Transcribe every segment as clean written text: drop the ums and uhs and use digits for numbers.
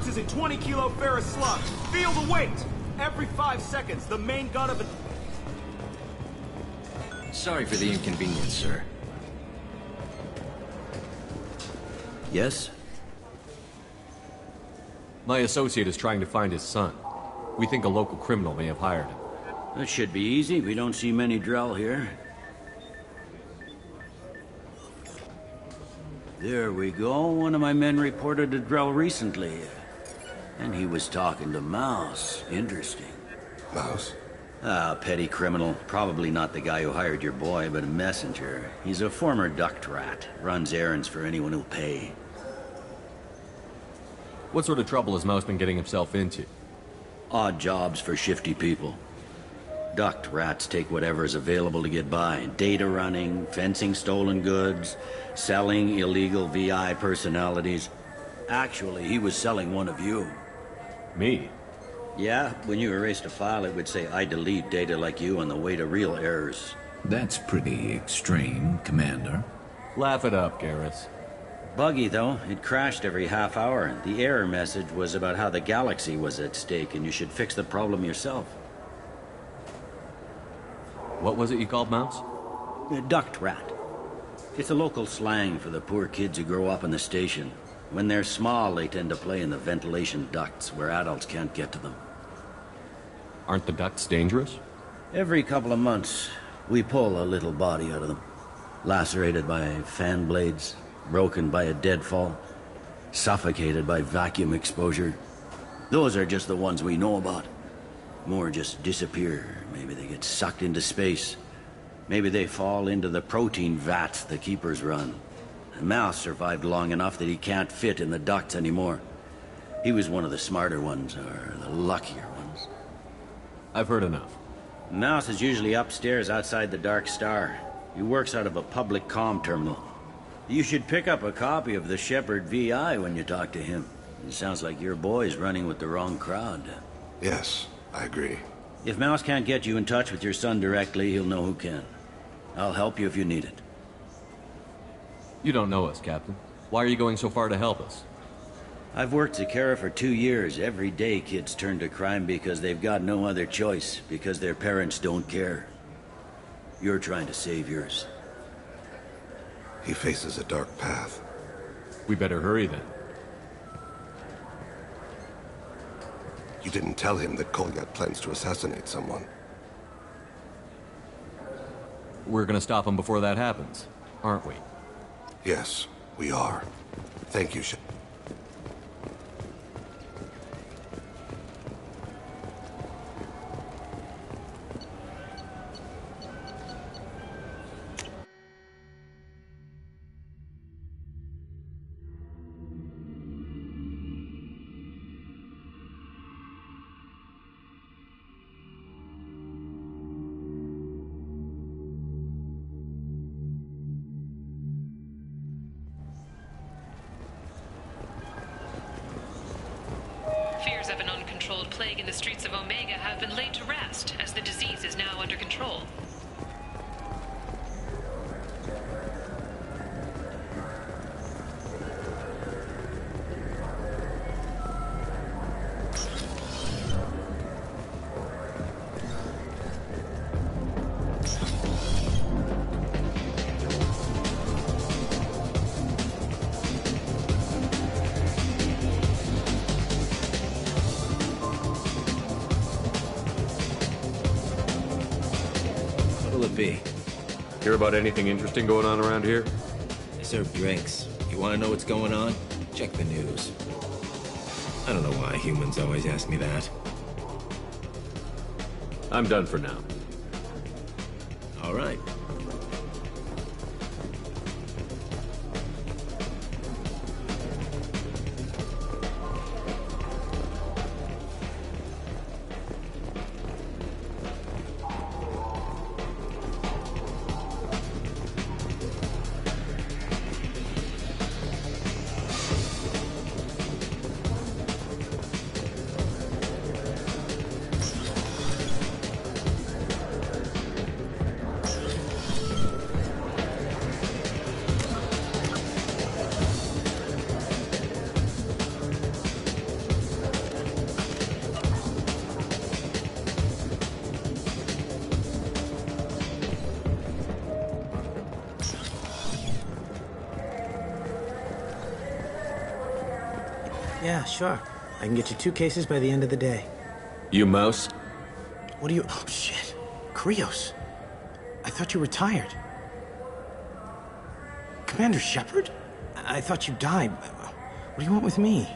Mouse is a 20-kilo ferrous slug. Feel the weight. Every 5 seconds, the main gun of a... Sorry for the inconvenience, sir. Yes? My associate is trying to find his son. We think a local criminal may have hired him. That should be easy. We don't see many Drell here. There we go. One of my men reported a Drell recently. And he was talking to Mouse. Interesting. Mouse? Ah, petty criminal. Probably not the guy who hired your boy, but a messenger. He's a former duct rat. Runs errands for anyone who'll pay. What sort of trouble has Mouse been getting himself into? Odd jobs for shifty people. Duct rats take whatever is available to get by. Data running, fencing stolen goods, selling illegal VI personalities. Actually, he was selling one of you. Me? Yeah, when you erased a file, it would say, I delete data like you on the way to real errors. That's pretty extreme, Commander. Laugh it up, Garrus. Buggy, though. It crashed every half hour. The error message was about how the galaxy was at stake, and you should fix the problem yourself. What was it you called Mouse? A duct rat. It's a local slang for the poor kids who grow up in the station. When they're small, they tend to play in the ventilation ducts, where adults can't get to them. Aren't the ducts dangerous? Every couple of months, we pull a little body out of them. Lacerated by fan blades, broken by a deadfall, suffocated by vacuum exposure. Those are just the ones we know about. More just disappear. Maybe they get sucked into space. Maybe they fall into the protein vats the keepers run. Mouse survived long enough that he can't fit in the ducts anymore. He was one of the smarter ones, or the luckier ones. I've heard enough. Mouse is usually upstairs outside the Dark Star. He works out of a public comm terminal. You should pick up a copy of the Shepherd VI when you talk to him. It sounds like your boy's running with the wrong crowd. Yes, I agree. If Mouse can't get you in touch with your son directly, he'll know who can. I'll help you if you need it. You don't know us, Captain. Why are you going so far to help us? I've worked Zakera for 2 years. Every day kids turn to crime because they've got no other choice, because their parents don't care. You're trying to save yours. He faces a dark path. We better hurry then. You didn't tell him that Kolyat plans to assassinate someone. We're gonna stop him before that happens, aren't we? Yes, we are. Thank you, Fears of an uncontrolled plague in the streets of Omega have been laid to rest, as the disease is now under control. Be. Hear about anything interesting going on around here? They serve drinks. You want to know what's going on? Check the news. I don't know why humans always ask me that. I'm done for now. All right. Yeah, sure. I can get you 2 cases by the end of the day. You Mouse? What are you... Oh, shit. Krios. I thought you were retired. Commander Shepard? I thought you died. What do you want with me?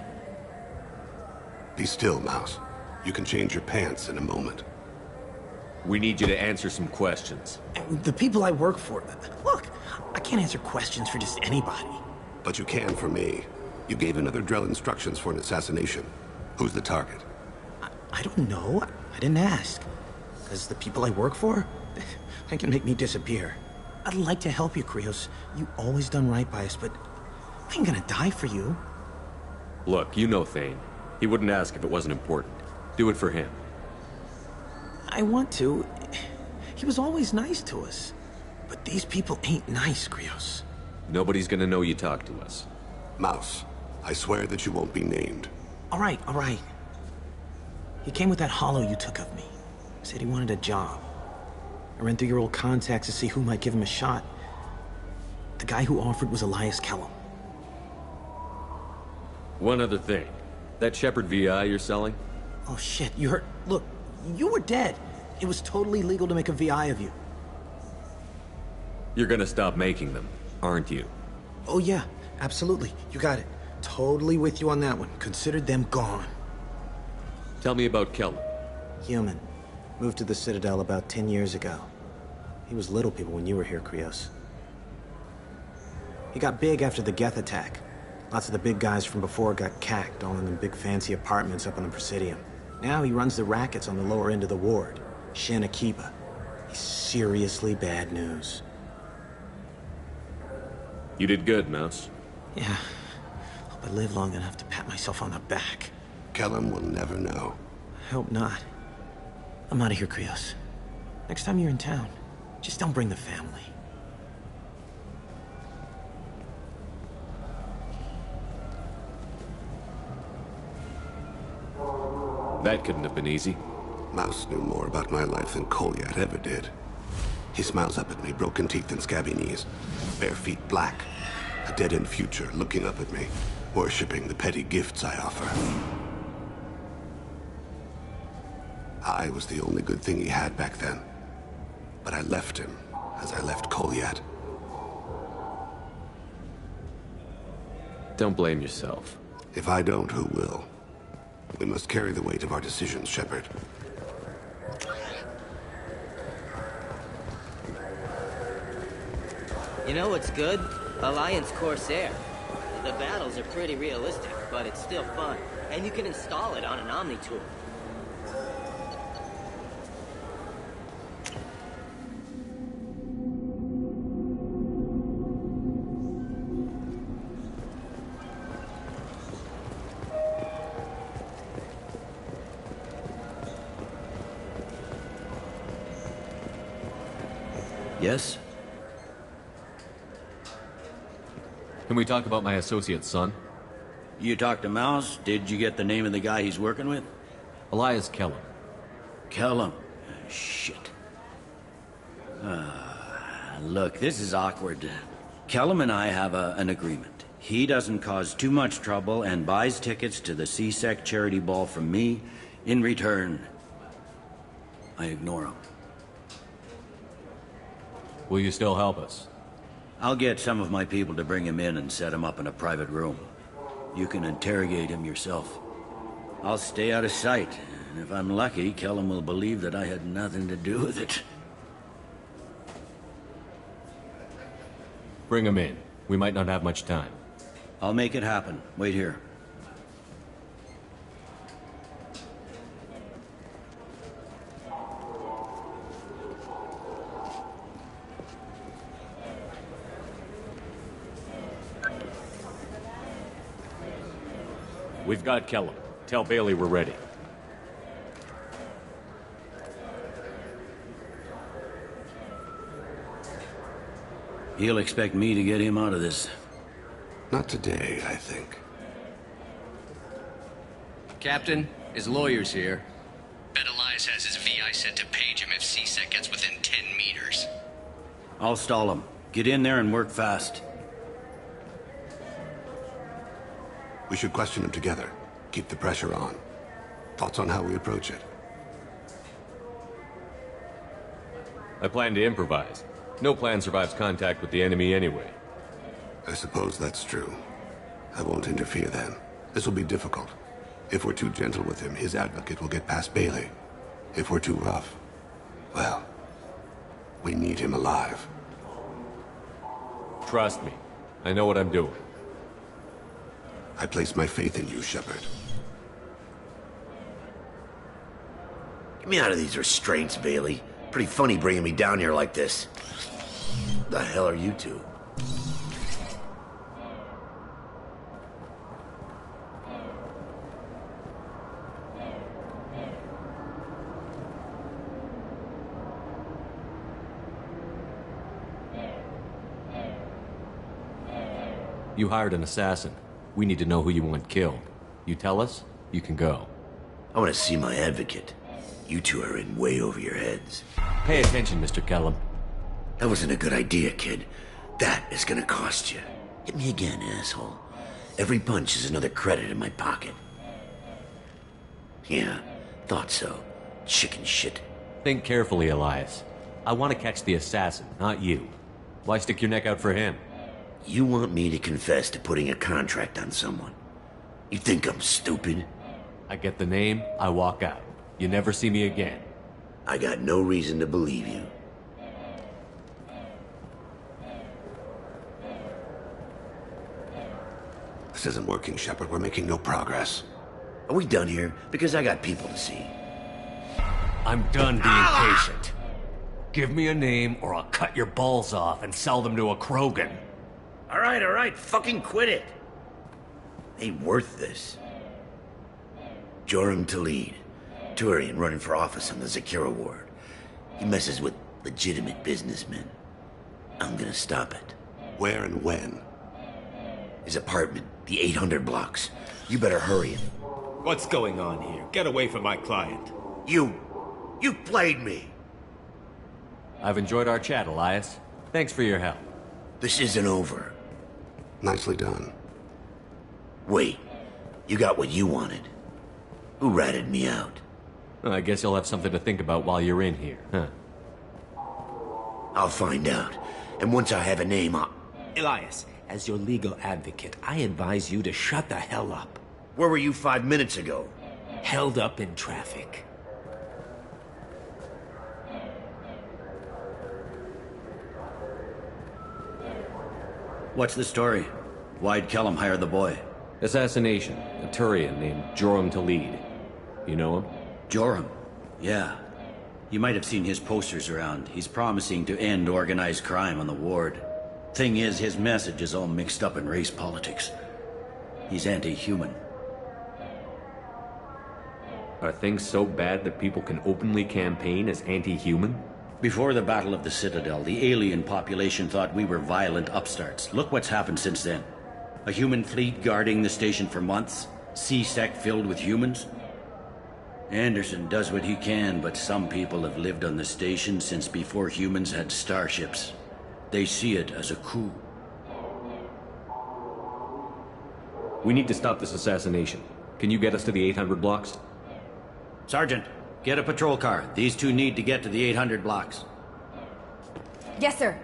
Be still, Mouse. You can change your pants in a moment. We need you to answer some questions. The people I work for... Look, I can't answer questions for just anybody. But you can for me. You gave another Drell instructions for an assassination. Who's the target? I don't know. I didn't ask. Because the people I work for, they can make me disappear. I'd like to help you, Krios. You always done right by us, but I ain't gonna die for you. Look, you know Thane. He wouldn't ask if it wasn't important. Do it for him. I want to. He was always nice to us. But these people ain't nice, Krios. Nobody's gonna know you talked to us. Mouse, I swear that you won't be named. All right, all right. He came with that hollow you took of me. Said he wanted a job. I ran through your old contacts to see who might give him a shot. The guy who offered was Elias Kellum. One other thing. That Shepard VI you're selling? Oh shit, you heard... Look, you were dead. It was totally legal to make a VI of you. You're gonna stop making them, aren't you? Oh yeah, absolutely. You got it. Totally with you on that one. Considered them gone. Tell me about Kellum. Human. Moved to the Citadel about 10 years ago. He was little people when you were here, Krios. He got big after the Geth attack. Lots of the big guys from before got cacked, all in them big fancy apartments up on the Presidium. Now he runs the rackets on the lower end of the ward. Shin Akiba. He's seriously bad news. You did good, Mouse. Yeah. Hope I live long enough to pat myself on the back. Kellum will never know. I hope not. I'm out of here, Krios. Next time you're in town, just don't bring the family. That couldn't have been easy. Mouse knew more about my life than Kolyat ever did. He smiles up at me, broken teeth and scabby knees. Bare feet black. A dead-end future looking up at me, worshipping the petty gifts I offer. I was the only good thing he had back then. But I left him, as I left Kolyat. Don't blame yourself. If I don't, who will? We must carry the weight of our decisions, Shepard. You know what's good? Alliance Corsair. The battles are pretty realistic, but it's still fun. And you can install it on an Omni tool. Yes? Can we talk about my associate's son? You talked to Mouse? Did you get the name of the guy he's working with? Elias Kellum. Kellum. Shit. Look, this is awkward. Kellum and I have an agreement. He doesn't cause too much trouble and buys tickets to the C-Sec charity ball from me. In return, I ignore him. Will you still help us? I'll get some of my people to bring him in and set him up in a private room. You can interrogate him yourself. I'll stay out of sight, and if I'm lucky, Kellum will believe that I had nothing to do with it. Bring him in. We might not have much time. I'll make it happen. Wait here. We've got Kellum. Tell Bailey we're ready. He'll expect me to get him out of this. Not today, I think. Captain, his lawyer's here. Bet Elias has his VI set to page him if C-Sec gets within 10 meters. I'll stall him. Get in there and work fast. We should question him together. Keep the pressure on. Thoughts on how we approach it? I plan to improvise. No plan survives contact with the enemy anyway. I suppose that's true. I won't interfere then. This will be difficult. If we're too gentle with him, his advocate will get past Bailey. If we're too rough, well, we need him alive. Trust me. I know what I'm doing. I place my faith in you, Shepard. Get me out of these restraints, Bailey. Pretty funny bringing me down here like this. The hell are you two? You hired an assassin. We need to know who you want killed. You tell us, you can go. I want to see my advocate. You two are in way over your heads. Pay attention, Mr. Kellum. That wasn't a good idea, kid. That is gonna cost you. Hit me again, asshole. Every punch is another credit in my pocket. Yeah, thought so. Chicken shit. Think carefully, Elias. I want to catch the assassin, not you. Why stick your neck out for him? You want me to confess to putting a contract on someone? You think I'm stupid? I get the name, I walk out. You never see me again. I got no reason to believe you. This isn't working, Shepard. We're making no progress. Are we done here? Because I got people to see. I'm done being patient. Give me a name or I'll cut your balls off and sell them to a Krogan. All right, fucking quit it. Ain't worth this. Joram Talid, Turian running for office on the Zakira ward. He messes with legitimate businessmen. I'm gonna stop it. Where and when? His apartment, the 800 blocks. You better hurry him. What's going on here? Get away from my client. You played me. I've enjoyed our chat, Elias. Thanks for your help. This isn't over. Nicely done. Wait, you got what you wanted. Who ratted me out? Well, I guess you'll have something to think about while you're in here, huh? I'll find out. And once I have a name, Elias, as your legal advocate, I advise you to shut the hell up. Where were you 5 minutes ago? Held up in traffic. What's the story? Why'd Kellum hire the boy? Assassination. A Turian named Joram Talid. You know him? Joram? Yeah. You might have seen his posters around. He's promising to end organized crime on the ward. Thing is, his message is all mixed up in race politics. He's anti-human. Are things so bad that people can openly campaign as anti-human? Before the Battle of the Citadel, the alien population thought we were violent upstarts. Look what's happened since then. A human fleet guarding the station for months. C-Sec filled with humans. Anderson does what he can, but some people have lived on the station since before humans had starships. They see it as a coup. We need to stop this assassination. Can you get us to the 800 blocks? Sergeant, get a patrol car. These two need to get to the 800 blocks. Yes, sir.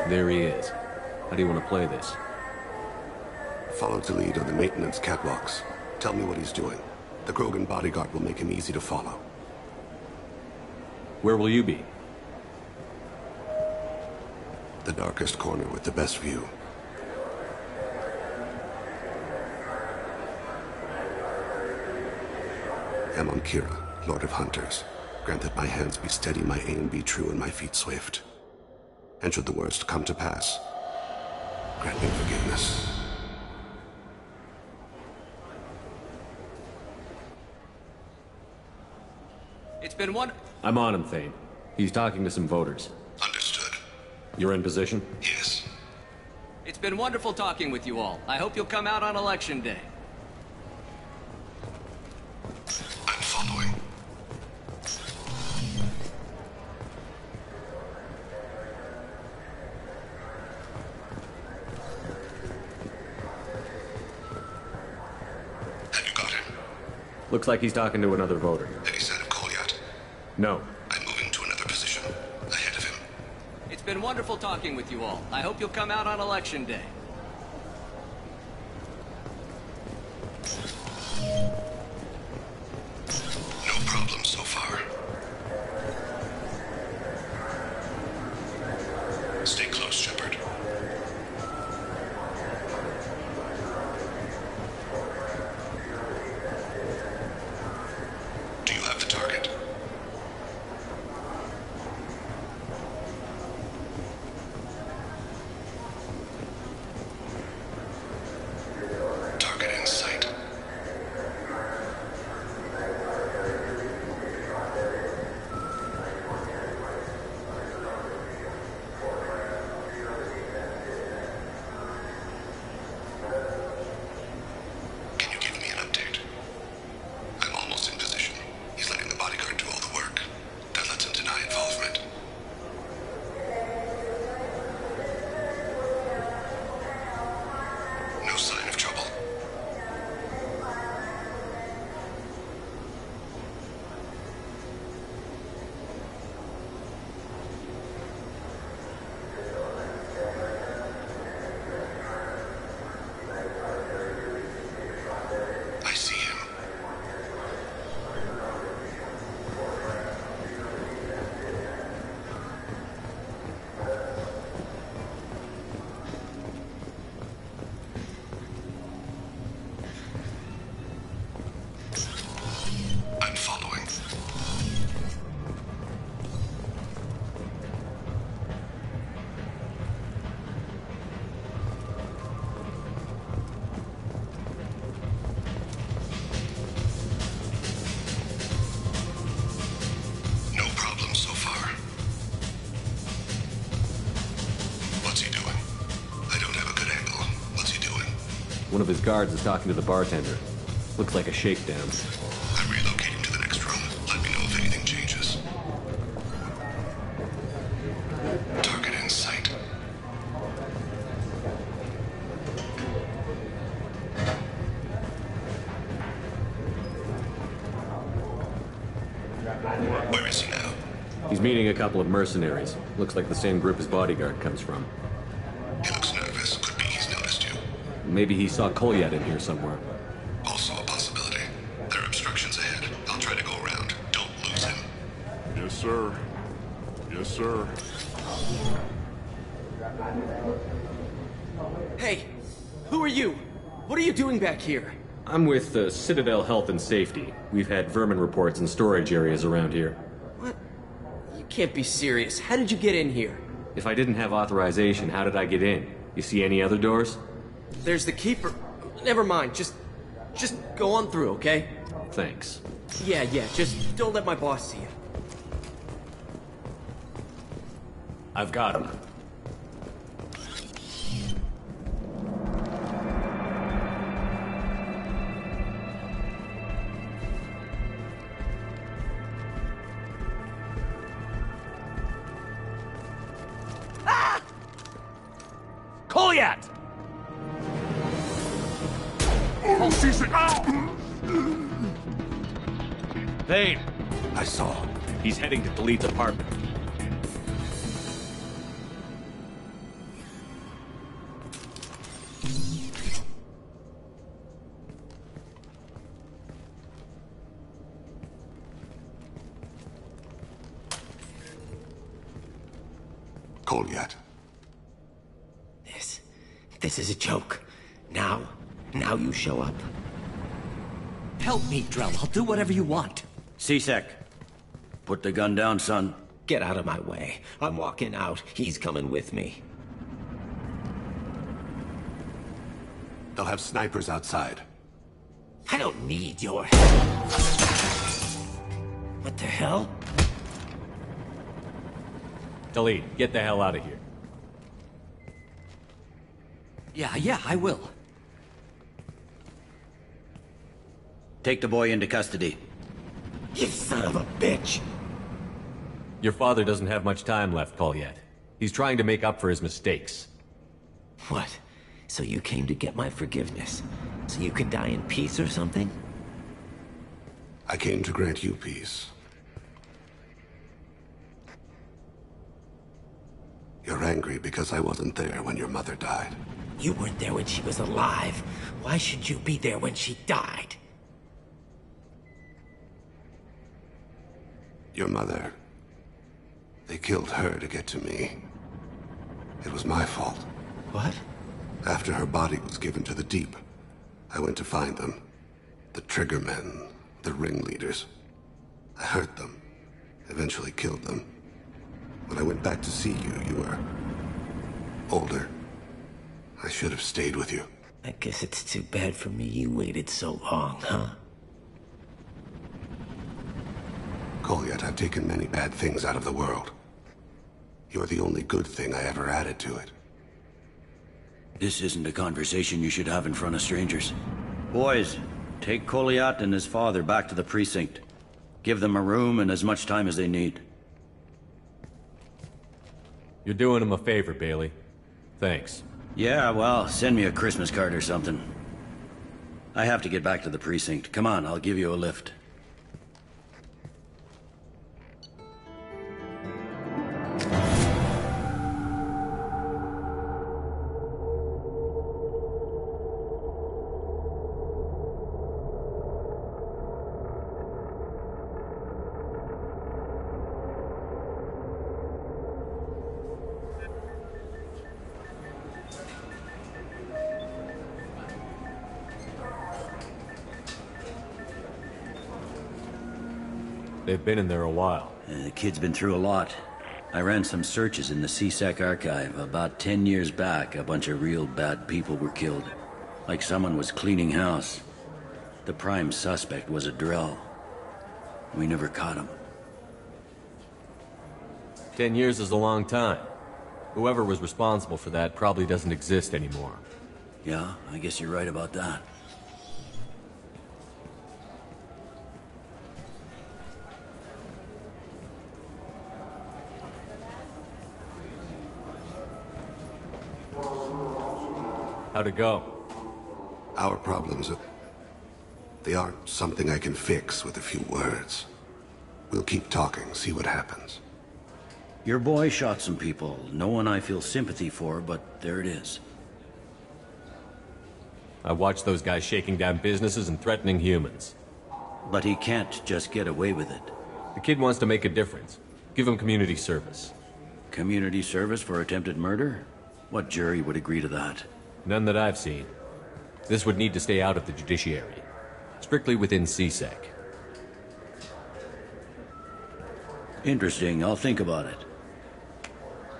There he is. How do you want to play this? Follow the lead on the maintenance catwalks. Tell me what he's doing. The Krogan bodyguard will make him easy to follow. Where will you be? The darkest corner with the best view. I'm on Kira, Lord of Hunters. Grant that my hands be steady, my aim be true, and my feet swift. And should the worst come to pass, grant me forgiveness. It's been one... I'm on him, Thane. He's talking to some voters. Understood. You're in position? Yes. It's been wonderful talking with you all. I hope you'll come out on Election Day. I'm following. Have you got him? Looks like he's talking to another voter. Any sign of Cole yet? No. I'm moving to another position. Ahead of him. It's been wonderful talking with you all. I hope you'll come out on Election Day. No problem so far. Stay close, Shepard. Do you have the target? Target in sight. Can you give me an update? I'm almost in position. He's letting the bodyguard do all the work. That lets him deny involvement. No sign of trouble. I see him. I'm following. No problem so far. What's he doing? I don't have a good angle. What's he doing? One of his guards is talking to the bartender. Looks like a shakedown. I'm relocating to the next room. Let me know if anything changes. Target in sight. Where is he now? He's meeting a couple of mercenaries. Looks like the same group his bodyguard comes from. He looks nervous. Could be he's noticed you. Maybe he saw Kolyat in here somewhere. Also a possibility. There are obstructions ahead. I'll try to go around. Don't lose him. Yes, sir. Yes, sir. Hey, who are you? What are you doing back here? I'm with Citadel Health and Safety. We've had vermin reports in storage areas around here. What? You can't be serious. How did you get in here? If I didn't have authorization, how did I get in? You see any other doors? There's the keeper. Never mind. Just go on through, okay? Thanks. Yeah, just don't let my boss see you. I've got him. Kolyat! Oh, Cecil! Ow! Thane! I saw. He's heading to Khalid's apartment. Kolyat. This is a joke. Now you show up. Help me, Drell. I'll do whatever you want. C-Sec, put the gun down, son. Get out of my way. I'm walking out. He's coming with me. They'll have snipers outside. I don't need your help. What the hell? Talib, get the hell out of here. Yeah, I will. Take the boy into custody. You son of a bitch! Your father doesn't have much time left, Colyat. He's trying to make up for his mistakes. What? So you came to get my forgiveness? So you can die in peace or something? I came to grant you peace. You're angry because I wasn't there when your mother died. You weren't there when she was alive. Why should you be there when she died? Your mother... They killed her to get to me. It was my fault. What? After her body was given to the deep, I went to find them. The triggermen, the ringleaders. I hurt them, eventually killed them. When I went back to see you, you were... older. I should have stayed with you. I guess it's too bad for me you waited so long, huh? Colyat, I've taken many bad things out of the world. You're the only good thing I ever added to it. This isn't a conversation you should have in front of strangers. Boys, take Colyat and his father back to the precinct. Give them a room and as much time as they need. You're doing him a favor, Bailey. Thanks. Yeah, well, send me a Christmas card or something. I have to get back to the precinct. Come on, I'll give you a lift. They've been in there a while. The kid's been through a lot. I ran some searches in the CSEC archive. About 10 years back, a bunch of real bad people were killed. Like someone was cleaning house. The prime suspect was a drill. We never caught him. 10 years is a long time. Whoever was responsible for that probably doesn't exist anymore. Yeah, I guess you're right about that. How'd it go? Our problems are... they aren't something I can fix with a few words. We'll keep talking, see what happens. Your boy shot some people. No one I feel sympathy for, but there it is. I watched those guys shaking down businesses and threatening humans. But he can't just get away with it. The kid wants to make a difference. Give him community service. Community service for attempted murder? What jury would agree to that? None that I've seen. This would need to stay out of the judiciary. Strictly within CSEC. Interesting. I'll think about it.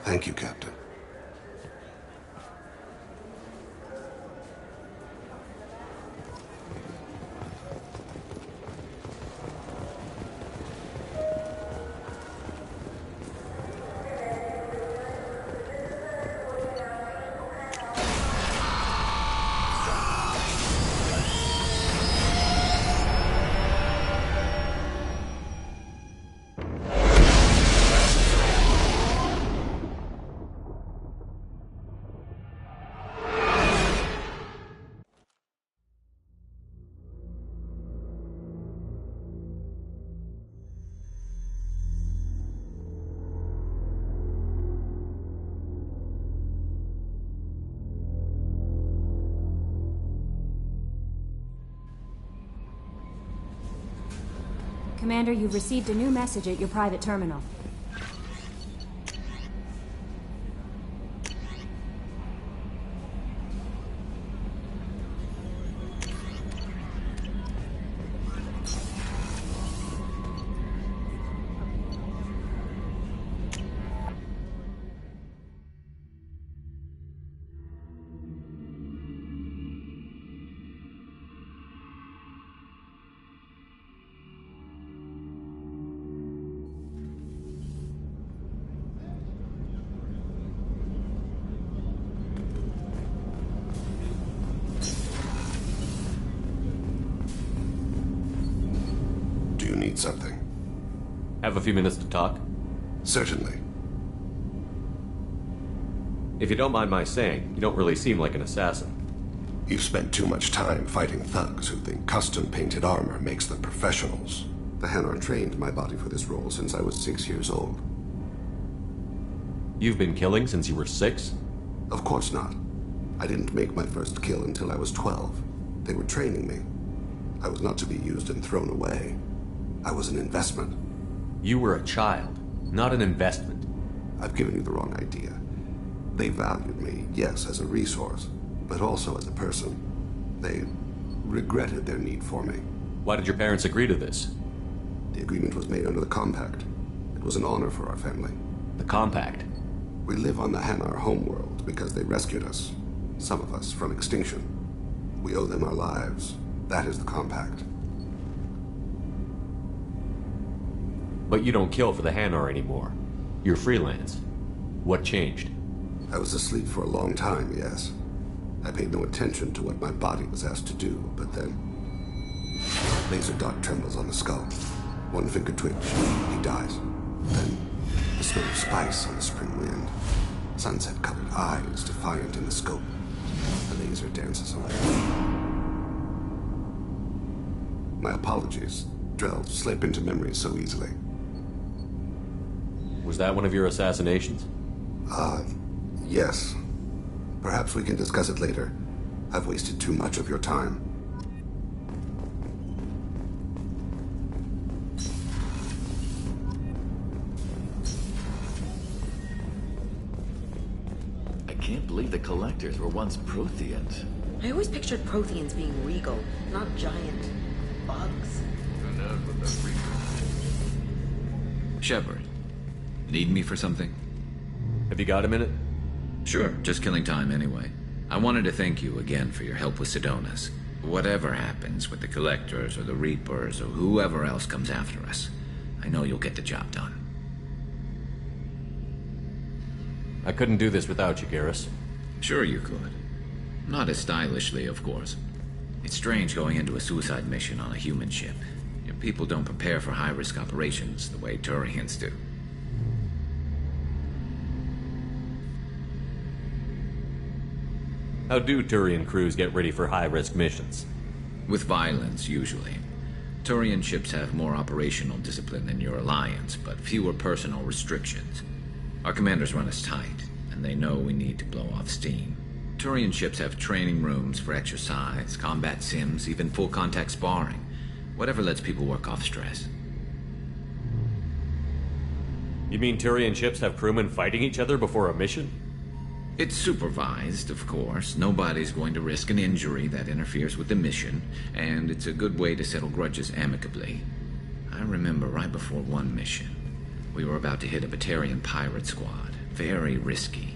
Thank you, Captain. Commander, you've received a new message at your private terminal. need something. Have a few minutes to talk? Certainly. If you don't mind my saying, you don't really seem like an assassin. You've spent too much time fighting thugs who think custom-painted armor makes them professionals. The Hanar trained my body for this role since I was 6 years old. You've been killing since you were 6? Of course not. I didn't make my first kill until I was 12. They were training me. I was not to be used and thrown away. I was an investment. You were a child, not an investment. I've given you the wrong idea. They valued me, yes, as a resource, but also as a person. They regretted their need for me. Why did your parents agree to this? The agreement was made under the Compact. It was an honor for our family. The Compact? We live on the Hanar homeworld because they rescued us. Some of us from extinction. We owe them our lives. That is the Compact. But you don't kill for the Hanar anymore. You're freelance. What changed? I was asleep for a long time, yes. I paid no attention to what my body was asked to do, but then... Laser dot trembles on the skull. One finger twitch. He dies. Then, the smell of spice on the spring wind. Sunset-colored eyes defiant in the scope. The laser dances away. My apologies. Drells slip into memory so easily. Was that one of your assassinations? Yes. Perhaps we can discuss it later. I've wasted too much of your time. I can't believe the collectors were once Protheans. I always pictured Protheans being regal, not giant bugs. Shepard, need me for something? Have you got a minute? Sure, just killing time anyway. I wanted to thank you again for your help with Sidonis. Whatever happens with the Collectors or the Reapers or whoever else comes after us, I know you'll get the job done. I couldn't do this without you, Garrus. Sure you could. Not as stylishly, of course. It's strange going into a suicide mission on a human ship. Your people don't prepare for high-risk operations the way Turians do. How do Turian crews get ready for high-risk missions? With violence, usually. Turian ships have more operational discipline than your alliance, but fewer personal restrictions. Our commanders run us tight, and they know we need to blow off steam. Turian ships have training rooms for exercise, combat sims, even full-contact sparring. Whatever lets people work off stress. You mean Turian ships have crewmen fighting each other before a mission? It's supervised, of course. Nobody's going to risk an injury that interferes with the mission, and it's a good way to settle grudges amicably. I remember right before one mission, we were about to hit a Batarian pirate squad. Very risky.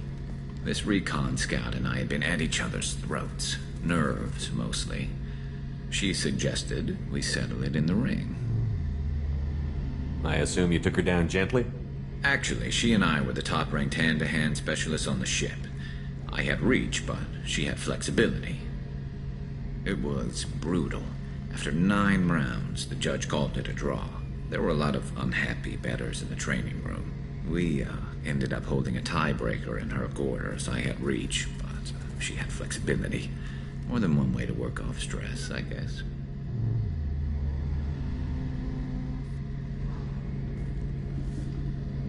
This recon scout and I had been at each other's throats. Nerves, mostly. She suggested we settle it in the ring. I assume you took her down gently? Actually, she and I were the top-ranked hand-to-hand specialists on the ship. I had reach, but she had flexibility. It was brutal. After 9 rounds, the judge called it a draw. There were a lot of unhappy bettors in the training room. We ended up holding a tiebreaker in her quarters. I had reach, but she had flexibility. More than one way to work off stress, I guess.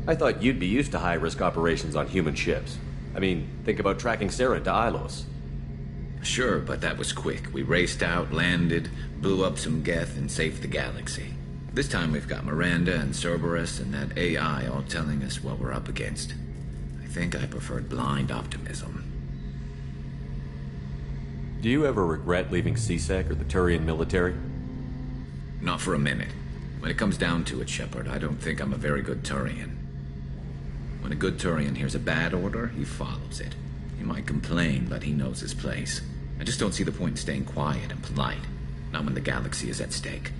I thought you'd be used to high-risk operations on human ships. I mean, think about tracking Sarah to Ilos. Sure, but that was quick. We raced out, landed, blew up some Geth, and saved the galaxy. This time we've got Miranda and Cerberus and that AI all telling us what we're up against. I think I preferred blind optimism. Do you ever regret leaving CSEC or the Turian military? Not for a minute. When it comes down to it, Shepard, I don't think I'm a very good Turian. When a good Turian hears a bad order, he follows it. He might complain, but he knows his place. I just don't see the point in staying quiet and polite. Not when the galaxy is at stake.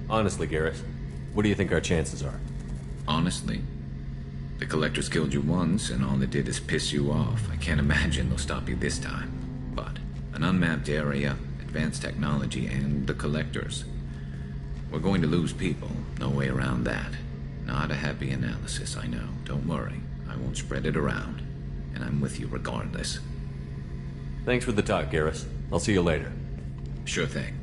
Honestly, Garrus, what do you think our chances are? Honestly? The Collectors killed you once, and all they did is piss you off. I can't imagine they'll stop you this time. But an unmapped area, a advanced technology, and the collectors. We're going to lose people. No way around that. Not a happy analysis, I know. Don't worry. I won't spread it around. And I'm with you regardless. Thanks for the talk, Garrus. I'll see you later. Sure thing.